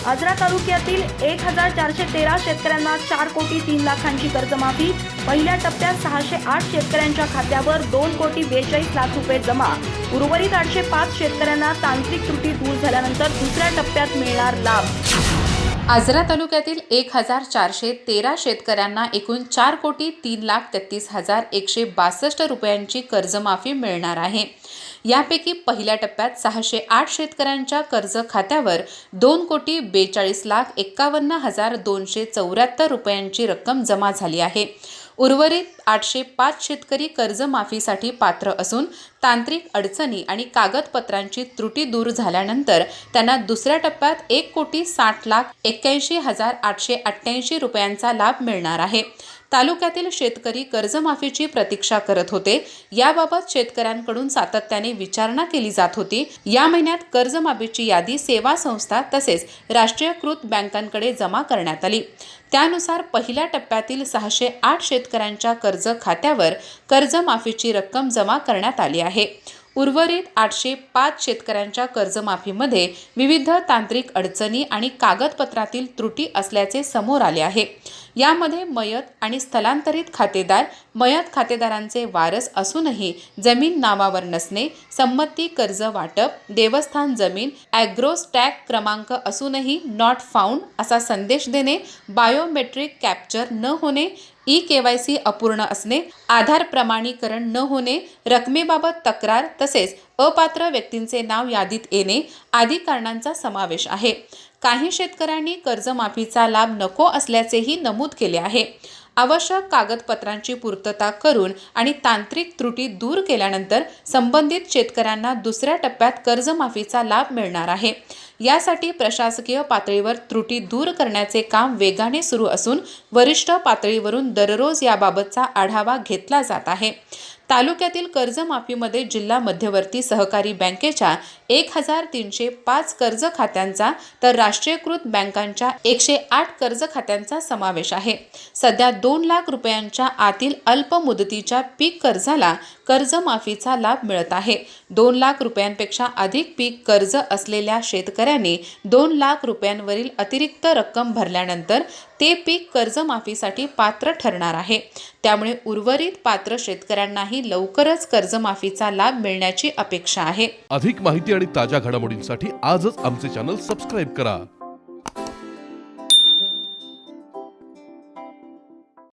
आजरा तालुक्यातील 1413 शेतकऱ्यांना 4 कोटी 3 लाखांची कर्जमाफी। पहिल्या टप्प्यात 608 शेतकऱ्यांच्या खात्यावर 2 कोटी 42 लाख रुपये जमा। उर्वरित 805 शेतकऱ्यांना तांत्रिक त्रुटी दूर झाल्यानंतर दुसऱ्या टप्प्यात मिळणार लाभ। आजरा तालुक्यातील 1413 शेतकऱ्यांना एकूण 4 कोटी 3,33,162 रुपयांची कर्जमाफी मिळणार आहे। यापैकी पहिल्या टप्प्यात 608 शेतकऱ्यांच्या कर्ज खात्यावर 2 कोटी 42,51,274 रुपयांची रक्कम जमा झाली आहे। उर्वरित 805 शेतकरी कर्जमाफीसाठी पात्र असून तांत्रिक अडचणी आणि कागदपत्रांची त्रुटी दूर झाल्यानंतर त्यांना दुसऱ्या टप्प्यात 1 कोटी 60,81,888 रुपयांचा लाभ मिळणार आहे। तालुक्यातील शेतकरी कर्जमाफीची प्रतीक्षा करत होते। याबाबत शेतकऱ्यांकडून सातत्याने विचारणा केली जात होती। या महिन्यात कर्जमाफीची यादी सेवा संस्था तसेच राष्ट्रीयकृत बँकांकडे जमा करण्यात आली। त्यानुसार पहिल्या टप्प्यातील 608 शेतकऱ्यांच्या कर्ज खात्यावर कर्जमाफीची रक्कम जमा करण्यात आली आहे। उर्वरित 805 शेतकऱ्यांच्या कर्जमाफीमध्ये विविध तांत्रिक अडचणी आणि कागदपत्रातील त्रुटी असल्याचे समोर आले आहे। यामध्ये मयत आणि स्थलांतरित खातेदार, मयत खातेदारांचे वारस असूनही जमीन नावावर नसणे, संमती कर्ज वाटप, देवस्थान जमीन, ॲग्रोस्टॅग क्रमांक असूनही नॉट फाउंड असा संदेश देणे, बायोमेट्रिक कॅप्चर न होणे, KYC अपूर्ण असणे, आधार प्रमाणीकरण न होणे, रकमेबाबत तक्रार तसेच अपात्र व्यक्तींचे नाव यादीत येणे आदी कारणांचा समावेश आहे। काही शेतकऱ्यांनी कर्जमाफीचा लाभ नको असल्याचेही नमूद केले आहे। आवश्यक कागदपत्रांची पूर्तता करून आणि तांत्रिक त्रुटी दूर केल्यानंतर संबंधित शेतकऱ्यांना दुसऱ्या टप्प्यात कर्जमाफीचा लाभ मिळणार आहे। यासाठी प्रशासकीय पातळीवर त्रुटी दूर करण्याचे काम वेगाने सुरू असून वरिष्ठ पातळीवरून दररोज याबाबतचा आढावा घेतला जात आहे। तालुक्यातील कर्जमाफीमध्ये जिल्हा मध्यवर्ती सहकारी बँकेच्या 1305 कर्ज खात्यांचा तर राष्ट्रीयकृत बँकांच्या 108 कर्ज खात्यांचा समावेश आहे। सध्या 2 लाख रुपयांच्या आतील अल्प मुदतीच्या पीक कर्जाला कर्जमाफीचा लाभ मिळत आहे। 2 लाख रुपयांपेक्षा अधिक पीक कर्ज असलेल्या शेतकऱ्यांनी 2 लाख रुपयांवरील अतिरिक्त रक्कम भरल्यानंतर ते पीक कर्जमाफीसाठी पात्र ठरणार आहे। त्यामुळे उर्वरित पात्र शेतकऱ्यांनाही लवकरच कर्जमाफीचा लाभ मिळण्याची अपेक्षा आहे। अधिक माहिती आणि ताज्या घडामोडींसाठी आजच आमचे चॅनल सबस्क्राइब करा।